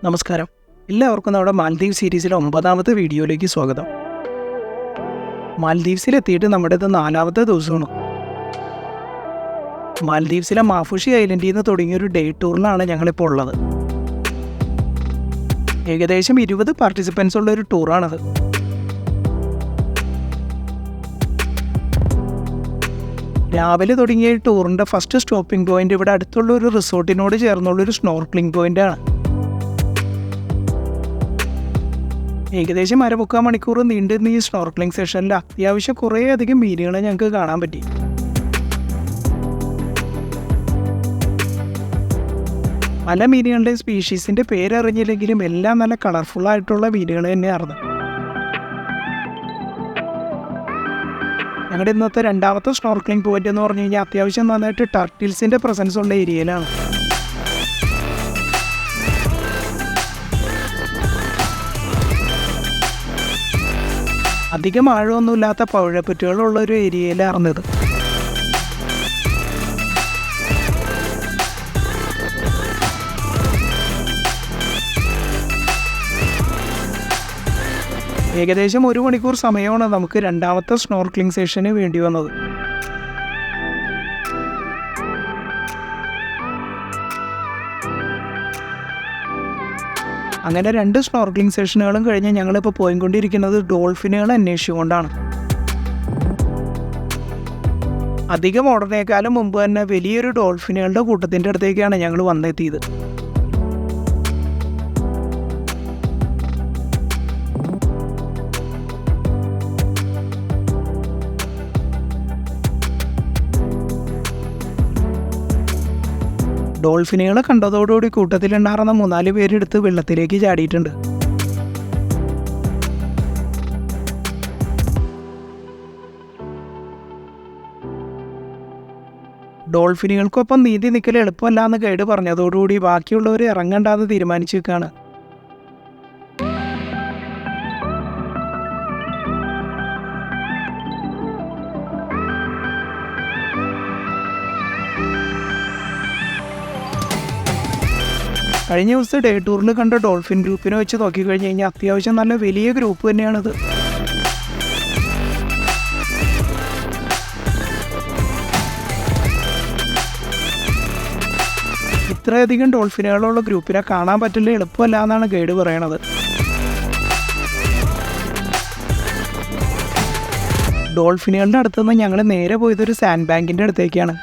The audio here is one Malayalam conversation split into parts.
നമസ്കാരം. എല്ലാവർക്കും നമ്മുടെ മാൽദീവ് സീരീസിലെ 9ാമത്തെ വീഡിയോയിലേക്ക് സ്വാഗതം. മാൽദീവ്സിലെത്തിയിട്ട് നമ്മുടെ ഇത് 4ാമത്തെ ദിവസമാണ്. മാൽദീവ്സിലെ മാഫുഷി ഐലൻഡിൽ നിന്ന് തുടങ്ങിയൊരു ഡേ ടൂറിലാണ് ഞങ്ങളിപ്പോൾ ഉള്ളത്. ഏകദേശം 20 പാർട്ടിസിപ്പൻസ് ഉള്ള ഒരു ടൂറാണത്. രാവിലെ തുടങ്ങിയ ടൂറിൻ്റെ ഫസ്റ്റ് സ്റ്റോപ്പിംഗ് പോയിന്റ് ഇവിടെ അടുത്തുള്ള ഒരു റിസോർട്ടിനോട് ചേർന്നുള്ളൊരു സ്നോർക്ലിംഗ് പോയിൻ്റാണ്. ഏകദേശം 3/4 മണിക്കൂർ നീണ്ടുന്ന ഈ സ്നോർക്ലിംഗ് സെഷനിൽ അത്യാവശ്യം കുറേയധികം മീനുകളെ ഞങ്ങൾക്ക് കാണാൻ പറ്റി. പല മീനുകളുടെ സ്പീഷീസിൻ്റെ പേരറിഞ്ഞില്ലെങ്കിലും എല്ലാം നല്ല കളർഫുള്ളായിട്ടുള്ള മീനുകൾ തന്നെയായിരുന്നു. ഞങ്ങളുടെ ഇന്നത്തെ 2ാമത്തെ സ്നോർക്ലിംഗ് പോയിന്റ് എന്ന് പറഞ്ഞു കഴിഞ്ഞാൽ അത്യാവശ്യം നന്നായിട്ട് ടർട്ടിൽസിൻ്റെ പ്രസൻസ് ഉള്ള ഏരിയയിലാണ്. അധികം ആഴമൊന്നുമില്ലാത്ത പവിഴപ്പറ്റുകളുള്ളൊരു ഏരിയയിലായിരുന്നത്. ഏകദേശം 1 മണിക്കൂർ സമയമാണ് നമുക്ക് 2ാമത്തെ സ്നോർക്ലിംഗ് സെഷന് വേണ്ടി വന്നത്. അങ്ങനെ 2 സ്നോർക്ലിംഗ് സെഷനുകളും കഴിഞ്ഞ് ഞങ്ങളിപ്പോൾ പോയിക്കൊണ്ടിരിക്കുന്നത് ഡോൾഫിനുകൾ അന്വേഷിച്ചുകൊണ്ടാണ്. അധികം ഓടുന്നേക്കാളും മുമ്പ് തന്നെ വലിയൊരു ഡോൾഫിനുകളുടെ കൂട്ടത്തിൻ്റെ അടുത്തേക്കാണ് ഞങ്ങൾ വന്നെത്തിയത്. ഡോൾഫിനുകളെ കണ്ടതോടുകൂടി കൂട്ടത്തിലുണ്ടായിരുന്ന 3-4 പേരെടുത്ത് വെള്ളത്തിലേക്ക് ചാടിയിട്ടുണ്ട്. ഡോൾഫിനുകൾക്കൊപ്പം നീന്തി നിൽക്കൽ എളുപ്പമല്ല എന്ന് ഗൈഡ് പറഞ്ഞതോടുകൂടി ബാക്കിയുള്ളവർ ഇറങ്ങണ്ടാന്ന് തീരുമാനിച്ചു നിൽക്കുകയാണ്. കഴിഞ്ഞ ദിവസം ഡേ ടൂറിൽ കണ്ട ഡോൾഫിൻ ഗ്രൂപ്പിനെ വെച്ച് നോക്കിക്കഴിഞ്ഞ് കഴിഞ്ഞാൽ അത്യാവശ്യം നല്ല വലിയ ഗ്രൂപ്പ് തന്നെയാണിത്. ഇത്രയധികം ഡോൾഫിനുകളുള്ള ഗ്രൂപ്പിനെ കാണാൻ പറ്റില്ല എളുപ്പമല്ല എന്നാണ് ഗൈഡ് പറയണത്. ഡോൾഫിനുകളുടെ അടുത്തുനിന്ന് ഞങ്ങൾ നേരെ പോയതൊരു സാൻഡ് ബാങ്കിൻ്റെ അടുത്തേക്കാണ്.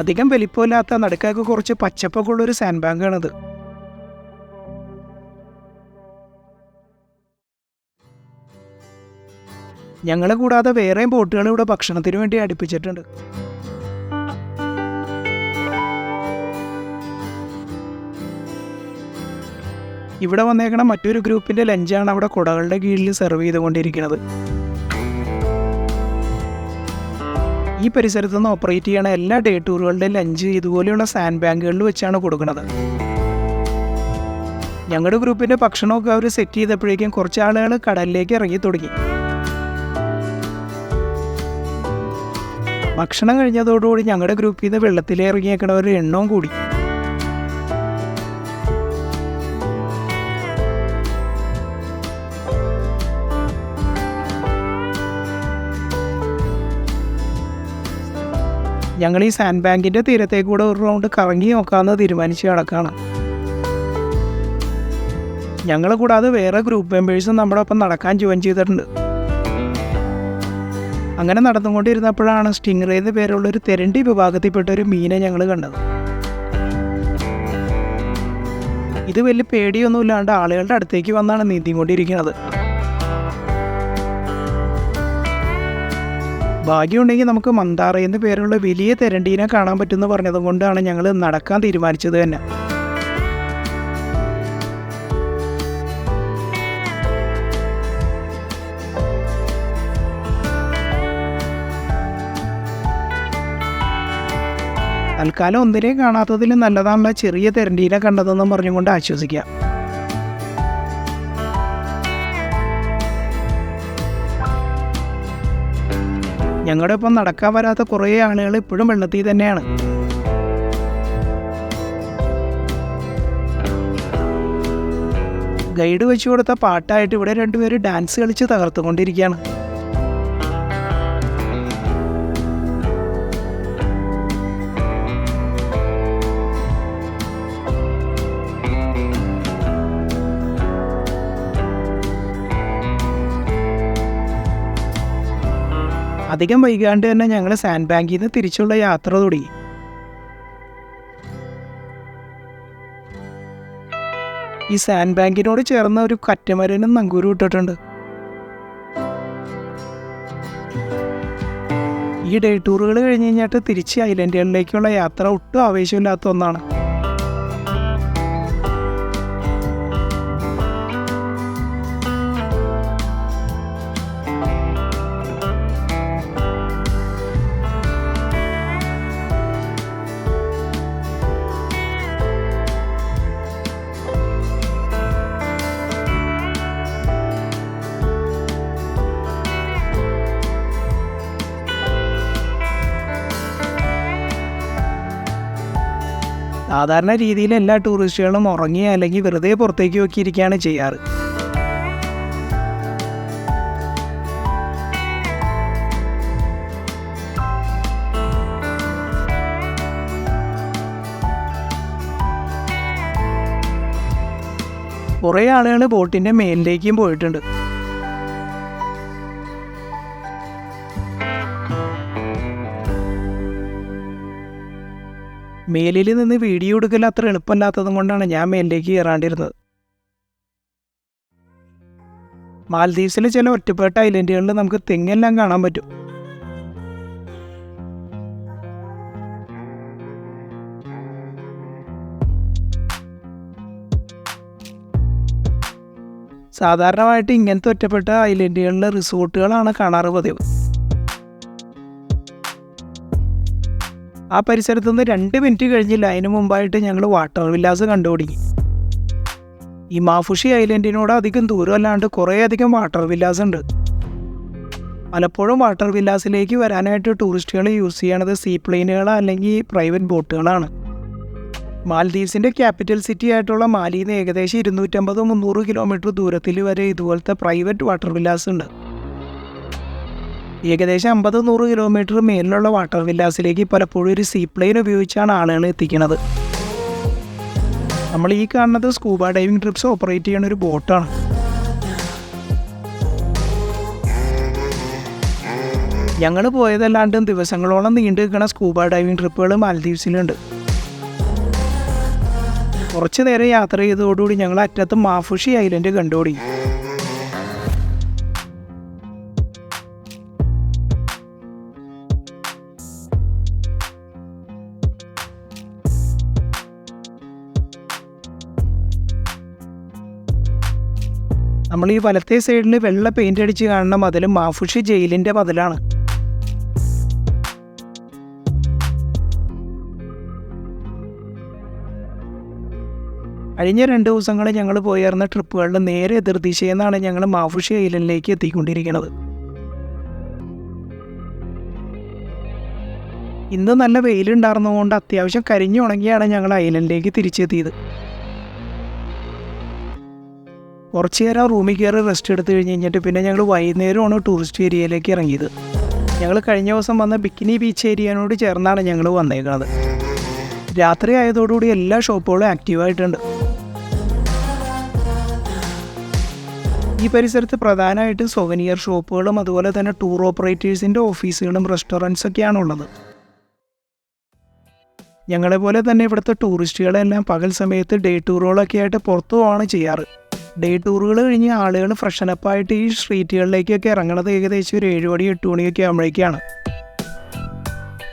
അധികം വലിപ്പമില്ലാത്ത നടുക്കൊക്കെ കുറച്ച് പച്ചപ്പൊക്കെ ഉള്ളൊരു സാൻഡ് ബാങ്കാണിത്. ഞങ്ങളെ കൂടാതെ വേറെയും ബോട്ടുകൾ ഇവിടെ ഭക്ഷണത്തിന് വേണ്ടി അടുപ്പിച്ചിട്ടുണ്ട്. ഇവിടെ വന്നേക്കണ മറ്റൊരു ഗ്രൂപ്പിൻ്റെ ലഞ്ചാണ് അവിടെ കുടകളുടെ കീഴിൽ സെർവ് ചെയ്തുകൊണ്ടിരിക്കുന്നത്. ഈ പരിസരത്ത് നിന്ന് ഓപ്പറേറ്റ് ചെയ്യണ എല്ലാ ഡേ ടൂറുകളുടെ ലഞ്ച് ഇതുപോലെയുള്ള സാൻഡ് ബാങ്കുകളിൽ വെച്ചാണ് കൊടുക്കുന്നത്. ഞങ്ങളുടെ ഗ്രൂപ്പിൻ്റെ ഭക്ഷണമൊക്കെ അവർ സെറ്റ് ചെയ്തപ്പോഴേക്കും കുറച്ച് ആളുകൾ കടലിലേക്ക് ഇറങ്ങി തുടങ്ങി. ഭക്ഷണം കഴിഞ്ഞതോടുകൂടി ഞങ്ങളുടെ ഗ്രൂപ്പിൽ നിന്ന് വെള്ളത്തിലേക്ക് ഇറങ്ങിയേക്കണവരുടെ എണ്ണവും കൂടി. ഞങ്ങൾ ഈ സാൻഡ് ബാങ്കിൻ്റെ തീരത്തേക്ക് കൂടെ ഒരു റൗണ്ട് കറങ്ങി നോക്കാമെന്ന് തീരുമാനിച്ച് കിടക്കുകയാണ്. ഞങ്ങളെ കൂടാതെ വേറെ ഗ്രൂപ്പ് മെമ്പേഴ്സും നമ്മുടെ ഒപ്പം നടക്കാൻ ജോയിൻ ചെയ്തിട്ടുണ്ട്. അങ്ങനെ നടന്നുകൊണ്ടിരുന്നപ്പോഴാണ് സ്റ്റിംഗ് എന്ന് പേരുള്ളൊരു തെരണ്ടി വിഭാഗത്തിൽപ്പെട്ട ഒരു മീനെ ഞങ്ങൾ കണ്ടത്. ഇത് വലിയ പേടിയൊന്നുമില്ലാണ്ട് ആളുകളുടെ അടുത്തേക്ക് വന്നാണ് നീന്തിക്കൊണ്ടിരിക്കുന്നത്. ഭാഗ്യമുണ്ടെങ്കിൽ നമുക്ക് മന്ദാറ എന്ന് പേരുള്ള വലിയ തെരണ്ടീനെ കാണാൻ പറ്റുമെന്ന് പറഞ്ഞതും കൊണ്ടാണ് ഞങ്ങൾ നടക്കാൻ തീരുമാനിച്ചത് തന്നെ. തൽക്കാലം ഒന്നിനെയും കാണാത്തതിൽ നല്ലതാണുള്ള ചെറിയ തെരണ്ടീനെ കണ്ടതെന്നും പറഞ്ഞുകൊണ്ട് ആശ്വസിക്കാം. ഞങ്ങളുടെ ഒപ്പം നടക്കാൻ വരാത്ത കുറേ ആളുകൾ ഇപ്പോഴും വെള്ളത്തിൽ തന്നെയാണ്. ഗൈഡ് വെച്ചു കൊടുത്ത പാട്ടായിട്ട് ഇവിടെ രണ്ടുപേര് ഡാൻസ് കളിച്ച് തകർത്തുകൊണ്ടിരിക്കുകയാണ്. അധികം വൈകാണ്ട് തന്നെ ഞങ്ങൾ സാൻഡ് ബാങ്കിൽ നിന്ന് തിരിച്ചുള്ള യാത്ര തുടങ്ങി. ഈ സാൻഡ് ബാങ്കിനോട് ചേർന്ന ഒരു കറ്റമരനും നങ്കൂരം ഇട്ടിട്ടുണ്ട്. ഈ ഡേ ടൂറുകൾ കഴിഞ്ഞ് കഴിഞ്ഞിട്ട് തിരിച്ച് ഐലൻഡുകളിലേക്കുള്ള യാത്ര ഒട്ടും ആവേശമില്ലാത്ത ഒന്നാണ്. സാധാരണ രീതിയിൽ എല്ലാ ടൂറിസ്റ്റുകളും ഉറങ്ങി അല്ലെങ്കിൽ വെറുതെ പുറത്തേക്ക് നോക്കിയിരിക്കുകയാണ് ചെയ്യാറ്. കുറേ ആളുകൾ ബോട്ടിൻ്റെ മേലിലേക്കും പോയിട്ടുണ്ട്. മേലിൽ നിന്ന് വീഡിയോ എടുക്കൽ അത്ര എളുപ്പമല്ലാത്തതും കൊണ്ടാണ് ഞാൻ മേലിലേക്ക് കയറാണ്ടിരുന്നത്. മാൽദീവ്സിലെ ചില ഒറ്റപ്പെട്ട ഐലൻഡുകളിൽ നമുക്ക് തെങ്ങെല്ലാം കാണാൻ പറ്റും. സാധാരണമായിട്ട് ഇങ്ങനത്തെ ഒറ്റപ്പെട്ട ഐലൻഡുകളിലെ റിസോർട്ടുകളാണ് കാണാറ് പതിവ്. ആ പരിസരത്തു നിന്ന് 2 മിനിറ്റ് കഴിഞ്ഞില്ല, അതിന് മുമ്പായിട്ട് ഞങ്ങൾ വാട്ടർ വില്ലാസ് കണ്ടു തുടങ്ങി. ഈ മാഫുഷി ഐലൻഡിനോട് അധികം ദൂരമല്ലാണ്ട് കുറേയധികം വാട്ടർ വില്ലാസ് ഉണ്ട്. പലപ്പോഴും വാട്ടർ വില്ലാസിലേക്ക് വരാനായിട്ട് ടൂറിസ്റ്റുകൾ യൂസ് ചെയ്യണത് സീപ്ലെയിനുകൾ അല്ലെങ്കിൽ പ്രൈവറ്റ് ബോട്ടുകളാണ്. മാൽദീവ്സിൻ്റെ ക്യാപിറ്റൽ സിറ്റി ആയിട്ടുള്ള മാലിയിൽ നിന്ന് ഏകദേശം 250-300 കിലോമീറ്റർ ദൂരത്തിൽ വരെ ഇതുപോലത്തെ പ്രൈവറ്റ് വാട്ടർ വില്ലാസ് ഉണ്ട്. ഏകദേശം 50-100 കിലോമീറ്റർ മേലിലുള്ള വാട്ടർ വില്ലാസിലേക്ക് പലപ്പോഴും ഒരു സീപ്ലെയിൻ ഉപയോഗിച്ചാണ് ആളുകൾ എത്തിക്കുന്നത്. നമ്മൾ ഈ കാണുന്നത് സ്കൂബ ഡൈവിംഗ് ട്രിപ്സ് ഓപ്പറേറ്റ് ചെയ്യുന്ന ഒരു ബോട്ടാണ്. ഞങ്ങൾ പോയതല്ലാണ്ടും ദിവസങ്ങളോളം നീണ്ടു നിൽക്കുന്ന സ്കൂബ ഡൈവിംഗ് ട്രിപ്പുകൾ മാൽദീവ്സിലുണ്ട്. കുറച്ച് നേരം യാത്ര ചെയ്തതോടുകൂടി ഞങ്ങൾ അറ്റത്ത് മാഫുഷി ഐലൻഡ് കണ്ടുപിടി. നമ്മൾ ഈ വലത്തെ സൈഡിൽ വെള്ള പെയിൻ്റ് അടിച്ച് കാണുന്ന മതിൽ മാഫുഷി ജയിലിൻ്റെ മതിലാണ്. കഴിഞ്ഞ 2 ദിവസങ്ങളിൽ ഞങ്ങൾ പോയിരുന്ന ട്രിപ്പുകളുടെ നേരെ എതിർദിശയിൽ നിന്നാണ് ഞങ്ങൾ മാഫുഷി ഐലൻഡിലേക്ക് എത്തിക്കൊണ്ടിരിക്കുന്നത്. ഇന്ന് നല്ല വെയിലുണ്ടായിരുന്നതുകൊണ്ട് അത്യാവശ്യം കരിഞ്ഞുണങ്ങിയാണ് ഞങ്ങൾ ഐലൻഡിലേക്ക് തിരിച്ചെത്തിയത്. കുറച്ച് നേരം റൂമിൽ കയറി റെസ്റ്റ് എടുത്ത് കഴിഞ്ഞിട്ട് പിന്നെ ഞങ്ങൾ വൈകുന്നേരമാണ് ടൂറിസ്റ്റ് ഏരിയയിലേക്ക് ഇറങ്ങിയത്. ഞങ്ങൾ കഴിഞ്ഞ ദിവസം വന്ന ബിക്കിനി ബീച്ച് ഏരിയനോട് ചേർന്നാണ് ഞങ്ങൾ വന്നേക്കുന്നത്. രാത്രി ആയതോടുകൂടി എല്ലാ ഷോപ്പുകളും ആക്റ്റീവായിട്ടുണ്ട്. ഈ പരിസരത്ത് പ്രധാനമായിട്ട് സൊവനിയർ ഷോപ്പുകളും അതുപോലെ തന്നെ ടൂർ ഓപ്പറേറ്റേഴ്സിൻ്റെ ഓഫീസുകളും റെസ്റ്റോറൻറ്റ്സൊക്കെയാണുള്ളത്. ഞങ്ങളെപ്പോലെ തന്നെ ഇവിടുത്തെ ടൂറിസ്റ്റുകളെല്ലാം പകൽ സമയത്ത് ഡേ ടൂറുകളൊക്കെ ആയിട്ട് പുറത്തു പോവാണ് ചെയ്യാറ്. ഡേ ടൂറുകൾ കഴിഞ്ഞ് ആളുകൾ ഫ്രഷനപ്പായിട്ട് ഈ സ്ട്രീറ്റുകളിലേക്കൊക്കെ ഇറങ്ങണത് ഏകദേശം ഒരു 7 മണി 8 മണിയൊക്കെ ആകുമ്പോഴേക്കാണ്.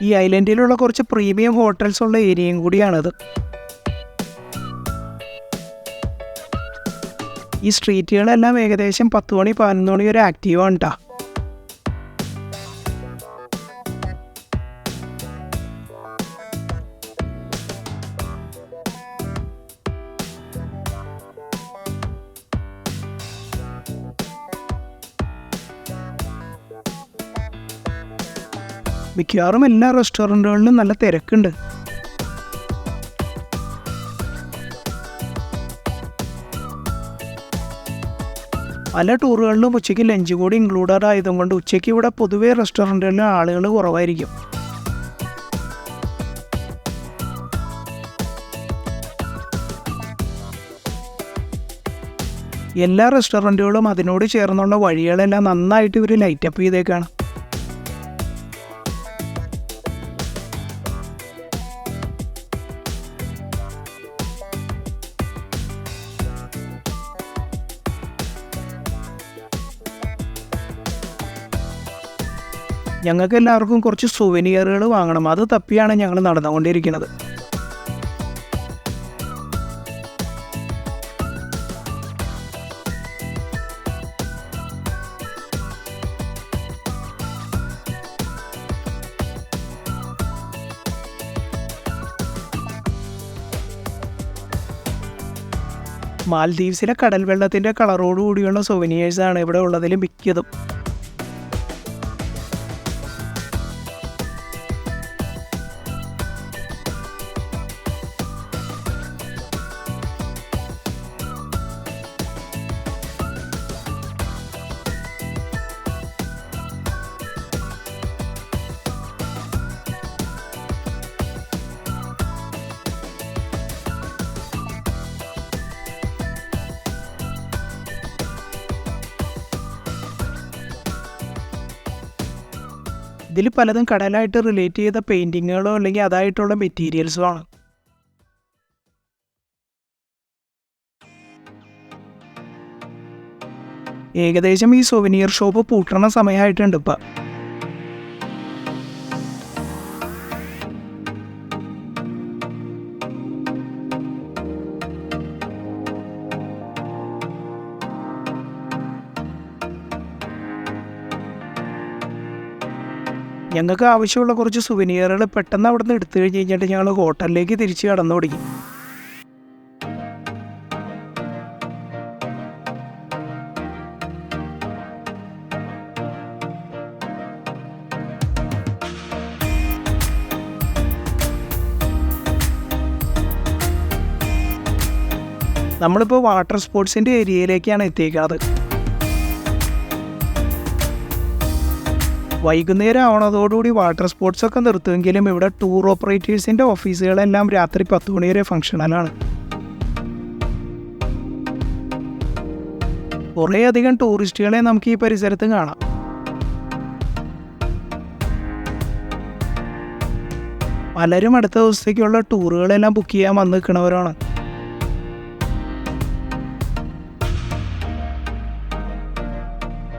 ഈ ഐലൻഡിലുള്ള കുറച്ച് പ്രീമിയം ഹോട്ടൽസ് ഉള്ള ഏരിയയും കൂടിയാണിത്. ഈ സ്ട്രീറ്റുകളെല്ലാം ഏകദേശം 10 മണി 11 മണി വരെ ആക്റ്റീവാണ് കേട്ടോ. മിക്കവാറും എല്ലാ റെസ്റ്റോറൻറ്റുകളിലും നല്ല തിരക്കുണ്ട്. പല ടൂറുകളിലും ഉച്ചയ്ക്ക് ലഞ്ച് കൂടി ഇൻക്ലൂഡഡ് ആയതുകൊണ്ട് ഉച്ചയ്ക്ക് ഇവിടെ പൊതുവേ റെസ്റ്റോറൻറ്റുകളിൽ ആളുകൾ കുറവായിരിക്കും. എല്ലാ റെസ്റ്റോറൻറ്റുകളും അതിനോട് ചേർന്നുള്ള വഴികളെല്ലാം നന്നായിട്ട് ഇവർ ലൈറ്റപ്പ് ചെയ്തേക്കാണ്. ഞങ്ങൾക്ക് എല്ലാവർക്കും കുറച്ച് സുവനിയറുകൾ വാങ്ങണം. അത് തപ്പിയാണ് ഞങ്ങൾ നടന്നുകൊണ്ടിരിക്കുന്നത്. മാൽദീവ്സിലെ കടൽ വെള്ളത്തിൻ്റെ കളറോടുകൂടിയുള്ള സുവനിയേഴ്സാണ് ഇവിടെ ഉള്ളതിൽ മിക്കതും. ഇതിൽ പലതും കടലായിട്ട് റിലേറ്റ് ചെയ്ത പെയിൻറ്റിങ്ങുകളോ അല്ലെങ്കിൽ അതായിട്ടുള്ള മെറ്റീരിയൽസോ ആണ്. ഏകദേശം ഈ സൊവനിയർ ഷോപ്പ് പൂട്ടണ സമയമായിട്ടുണ്ട് ഇപ്പം. ഞങ്ങൾക്ക് ആവശ്യമുള്ള കുറച്ച് സുവനിയറുകൾ പെട്ടെന്ന് അവിടെ നിന്ന് എടുത്തു കഴിഞ്ഞിട്ട് ഞങ്ങൾ ഹോട്ടലിലേക്ക് തിരിച്ച് കടന്നു തുടങ്ങി. നമ്മളിപ്പോൾ വാട്ടർ സ്പോർട്സിൻ്റെ ഏരിയയിലേക്കാണ് എത്തിയിരിക്കുന്നത്. വൈകുന്നേരം ആവണതോടുകൂടി വാട്ടർ സ്പോർട്സൊക്കെ നിർത്തുമെങ്കിലും ഇവിടെ ടൂർ ഓപ്പറേറ്റേഴ്സിൻ്റെ ഓഫീസുകളെല്ലാം രാത്രി 10 മണി വരെ ഫങ്ഷണലാണ്. കുറേയധികം ടൂറിസ്റ്റുകളെ നമുക്ക് ഈ പരിസരത്ത് കാണാം. പലരും അടുത്ത ദിവസത്തേക്കുള്ള ടൂറുകളെല്ലാം ബുക്ക് ചെയ്യാൻ വന്ന് നിൽക്കുന്നവരാണ്.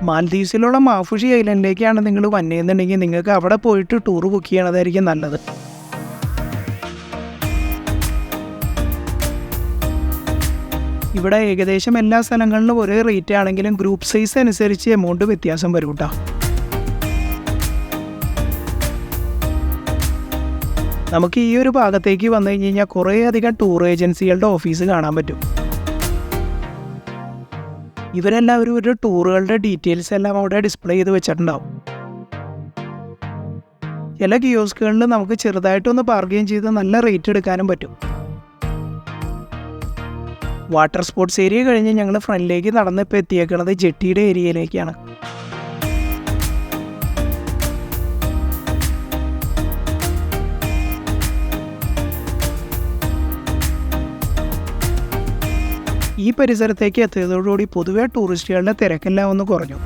മാൽദീവ്സിലുള്ള മാഫുഷി ഐലൻഡിലേക്കാണ് നിങ്ങൾ വന്നേന്നുണ്ടെങ്കിൽ നിങ്ങൾക്ക് അവിടെ പോയിട്ട് ടൂർ ബുക്ക് ചെയ്യണതായിരിക്കും നല്ലത്. ഇവിടെ ഏകദേശം എല്ലാ സ്ഥലങ്ങളിലും ഒരേ റേറ്റ് ആണെങ്കിലും ഗ്രൂപ്പ് സൈസ് അനുസരിച്ച് എമൗണ്ട് വ്യത്യാസം വരും കേട്ടോ. നമുക്ക് ഈ ഒരു ഭാഗത്തേക്ക് വന്നു കഴിഞ്ഞ് കഴിഞ്ഞാൽ കുറേയധികം ടൂർ ഏജൻസികളുടെ ഓഫീസ് കാണാൻ പറ്റും. ഇവരെല്ലാവരും ഒരു ടൂറുകളുടെ ഡീറ്റെയിൽസ് എല്ലാം അവിടെ ഡിസ്പ്ലേ ചെയ്ത് വെച്ചിട്ടുണ്ടാവും. ചില കിയോസ്കുകളിൽ നമുക്ക് ചെറുതായിട്ടൊന്ന് ബാർഗെയിൻ ചെയ്ത് നല്ല റേറ്റ് എടുക്കാനും പറ്റും. വാട്ടർ സ്പോർട്സ് ഏരിയ കഴിഞ്ഞ് ഞങ്ങൾ ഫ്രണ്ടിലേക്ക് നടന്നിപ്പോൾ എത്തിയേക്കുന്നത് ജെട്ടിയുടെ ഏരിയയിലേക്കാണ്. ഈ പരിസരത്തേക്ക് എത്തിയതോടുകൂടി പൊതുവെ ടൂറിസ്റ്റുകളുടെ തിരക്കെല്ലാം ഒന്ന് കുറഞ്ഞു.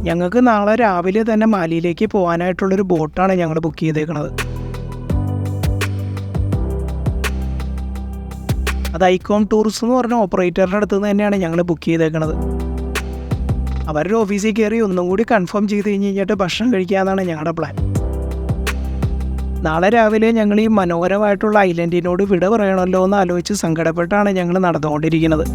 ഞങ്ങൾക്ക് നാളെ രാവിലെ തന്നെ മാലിയിലേക്ക് പോകാനായിട്ടുള്ളൊരു ബോട്ടാണ് ഞങ്ങൾ ബുക്ക് ചെയ്തേക്കുന്നത്. അത് ഐക്കോൺ ടൂറിസ്റ്റ് എന്ന് പറഞ്ഞ ഓപ്പറേറ്ററിൻ്റെ അടുത്ത് നിന്ന് തന്നെയാണ് ഞങ്ങൾ ബുക്ക് ചെയ്തേക്കുന്നത്. അവരുടെ ഓഫീസിൽ കയറി ഒന്നും കൂടി കൺഫേം ചെയ്ത് കഴിഞ്ഞിട്ട് ഭക്ഷണം കഴിക്കാമെന്നാണ് ഞങ്ങളുടെ പ്ലാൻ. നാളെ രാവിലെ ഞങ്ങൾ ഈ മനോഹരമായിട്ടുള്ള ഐലൻഡിനോട് വിട പറയണമല്ലോ എന്ന് ആലോചിച്ച് സങ്കടപ്പെട്ടാണ് ഞങ്ങൾ നടന്നുകൊണ്ടിരിക്കുന്നത്.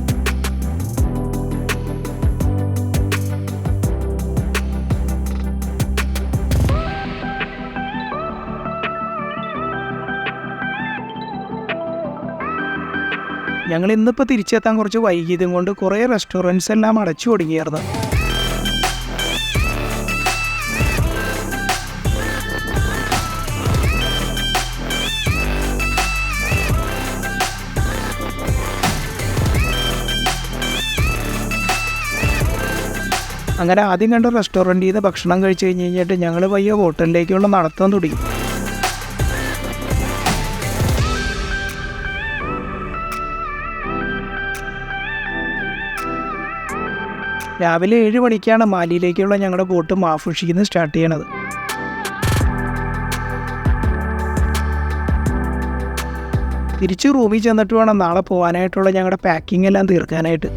ഞങ്ങൾ ഇന്നിപ്പോൾ തിരിച്ചെത്താൻ കുറച്ച് വൈകിയതും കൊണ്ട് കുറേ റെസ്റ്റോറൻറ്റ്സ് എല്ലാം അടച്ചു തുടങ്ങിയായിരുന്നു. അങ്ങനെ ആദ്യം കണ്ട റെസ്റ്റോറൻറ്റിൽ നിന്ന് ഭക്ഷണം കഴിച്ച് കഴിഞ്ഞിട്ട് ഞങ്ങൾ പയ്യെ ഹോട്ടലിലേക്കുള്ള നടത്താൻ തുടങ്ങി. രാവിലെ 7 മണിക്കാണ് മാലിയിലേക്കുള്ള ഞങ്ങളുടെ ബോട്ട് മാഫുഷിയിൽ നിന്ന് സ്റ്റാർട്ട് ചെയ്യണത്. തിരിച്ച് റൂമിൽ ചെന്നിട്ട് വേണം നാളെ പോകാനായിട്ടുള്ള ഞങ്ങളുടെ പാക്കിംഗ് എല്ലാം തീർക്കാനായിട്ട്.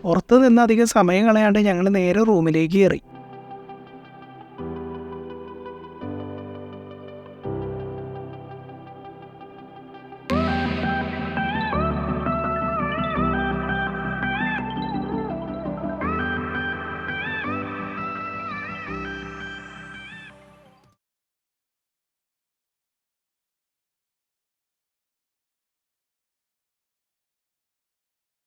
പുറത്ത് നിന്ന് അധികം സമയം കളയാണ്ട് ഞങ്ങൾ നേരെ റൂമിലേക്ക് കയറി.